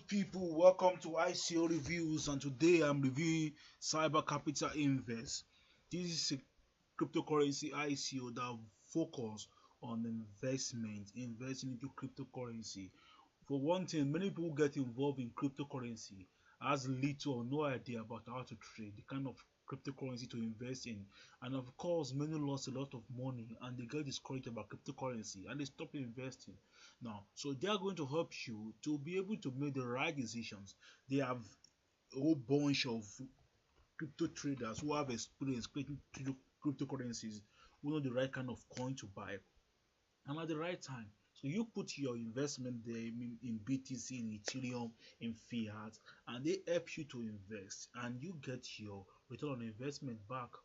good people? Welcome to ICO Reviews, and today I'm reviewing Cyber Capital Invest. This is a cryptocurrency ICO that focus on investing into cryptocurrency. For one thing, many people get involved in cryptocurrency has little or no idea about how to trade, the kind of cryptocurrency to invest in, and of course, many lost a lot of money and they get discouraged about cryptocurrency and they stop investing. Now, so they are going to help you to be able to make the right decisions. They have a whole bunch of crypto traders who have experience creating cryptocurrencies, who know the right kind of coin to buy and at the right time. So you put your investment there in BTC, in Ethereum, in fiat, and they help you to invest, and you get your return on investment back.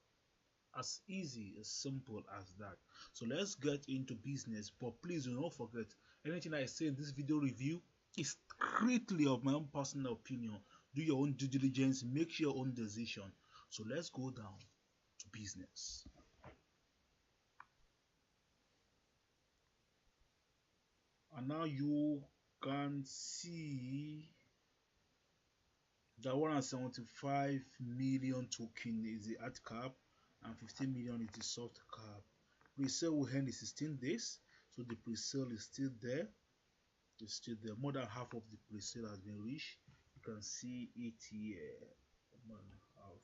As easy, as simple as that. So let's get into business, but please do not forget, anything I say in this video review is strictly of my own personal opinion. Do your own due diligence, make your own decision. So let's go down to business. And now you can see that 175 million token is the hard cap and 15 million is the soft cap. Pre-sale will end in 16 days, so the pre-sale is still there. It's still there. More than half of the pre-sale has been reached. You can see it here. More than half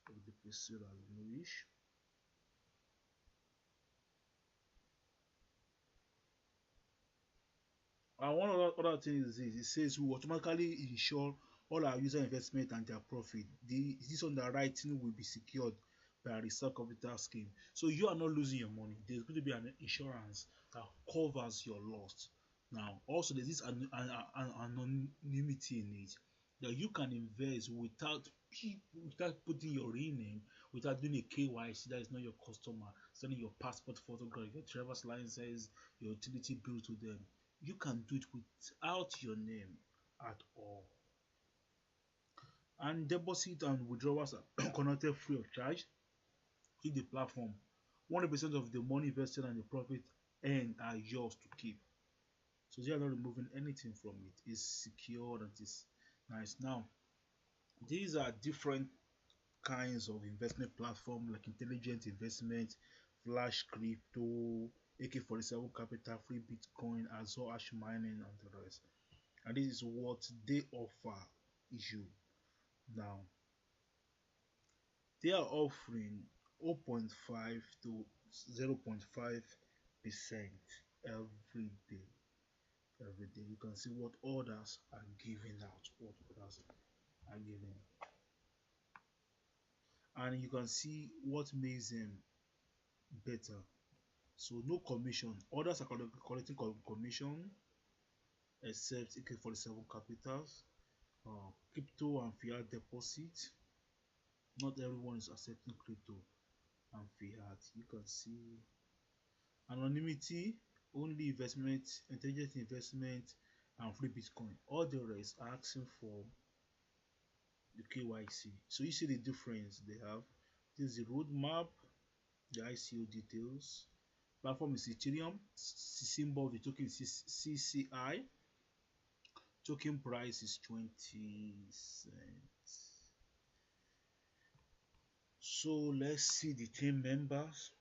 of the pre-sale has been reached. And one other thing is this: it says we automatically insure all our user investment and their profit. This underwriting will be secured by a reserve capital scheme. So you are not losing your money. There's going to be an insurance that covers your loss. Now, also there's this anonymity in it that you can invest without putting your real name, without doing a KYC that is not your customer, sending your passport photograph, your driver's license, your utility bill to them. You can do it without your name at all. And deposit and withdrawals are connected free of charge to the platform. 100% of the money invested and the profit earned are yours to keep. So you are not removing anything from it. It's secure and it's nice. Now, these are different kinds of investment platform like intelligent investment, flash crypto, AK-47 capital, free Bitcoin, Azure hash mining, and the rest. And this is what they offer you. Now they are offering 0.5 to 0.5% every day. You can see what others are giving out, and you can see what makes them better. So no commission. Others are collecting commission except AK-47 capitals, crypto and fiat deposit. Not everyone is accepting crypto and fiat. You can see anonymity, only investment, intelligent investment, and free Bitcoin. All the rest are asking for the KYC. So you see the difference they have. This is the roadmap, the ICO details. Platform is Ethereum. Symbol of the token is CCI. Token price is 20 cents. So let's see the team members.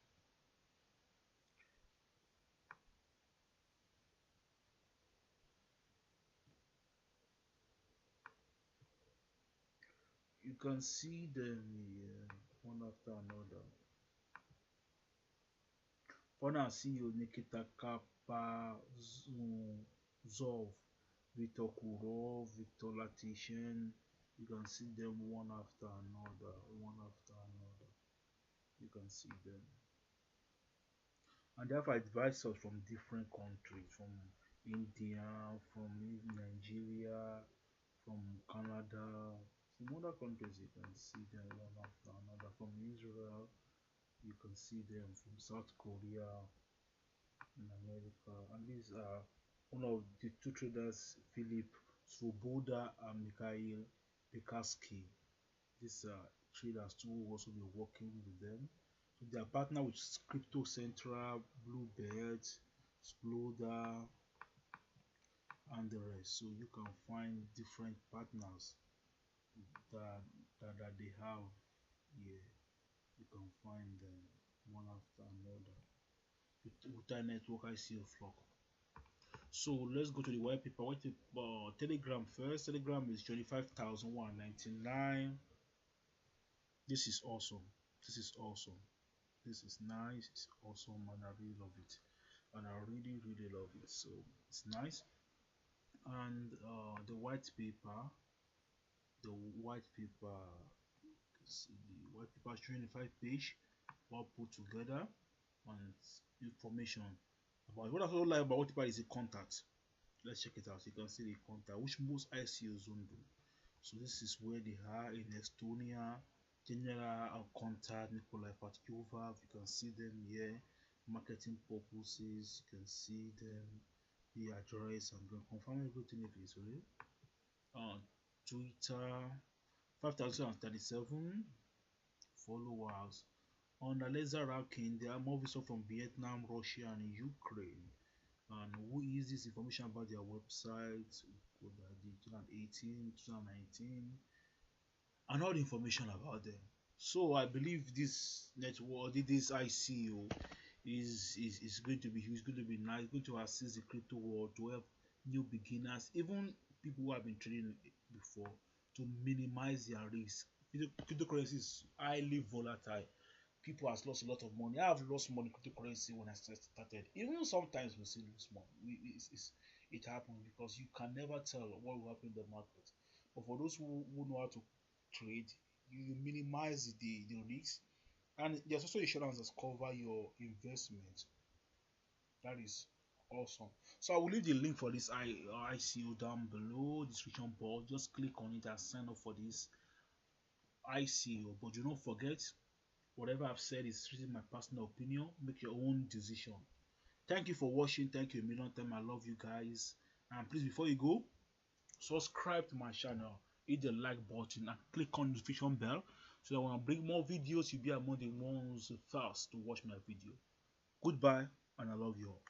You can see them here, one after another. For now, CEO Nikita Kapazov, Victor Kurov, Victor Latishin. You can see them one after another, one after another. You can see them. And they have advisors from different countries, from India, from Nigeria, from Canada, from other countries. You can see them one after another. From Israel, you can see them from South Korea, in America. And these are one of the two traders, Philip Svoboda and Mikhail Pekarsky. These are traders too who also be working with them. So they are partner with Crypto Central, Bluebird, Sploder, and the rest. So you can find different partners that they have here. You can find them one after another. With network ICO flock. So let's go to the white paper. Telegram first. Telegram is 25,199. This is awesome. This is awesome. This is nice. It's awesome, and I really love it. And I really love it. So it's nice. And the white paper, the white paper, the white paper 25 page, all put together, and information about what I also like about white paper is the contact. Let's check it out. You can see the contact, which most ICOs don't do. So this is where they are in Estonia. General contact Nikolai Patkova. You can see them here. Marketing purposes. You can see them. The address. I'm going to confirm everything if it's real. On Twitter, 5,037 followers. On Aleza Rakin, there are more visitors from Vietnam, Russia, and Ukraine. And who is this information about their website? 2018, 2019, and all the information about them. So I believe this network, this ICO, is going to be nice, going to assist the crypto world to help new beginners, even people who have been trading before, to minimize their risk. Cryptocurrency is highly volatile. People has lost a lot of money. I have lost money in cryptocurrency when I started. Even sometimes we still lose money. It happens because you can never tell what will happen in the market. But for those who know how to trade, you minimize the risk, and there's also insurance that cover your investment. That is awesome. So I will leave the link for this ICO down below, description box. Just click on it and sign up for this ICO. But do not forget, whatever I've said is strictly my personal opinion. Make your own decision. Thank you for watching. Thank you a million times. I love you guys. And please, before you go, subscribe to my channel, hit the like button, and click on the notification bell so that when I bring more videos, you'll be among the ones first to watch my video. Goodbye, and I love you all.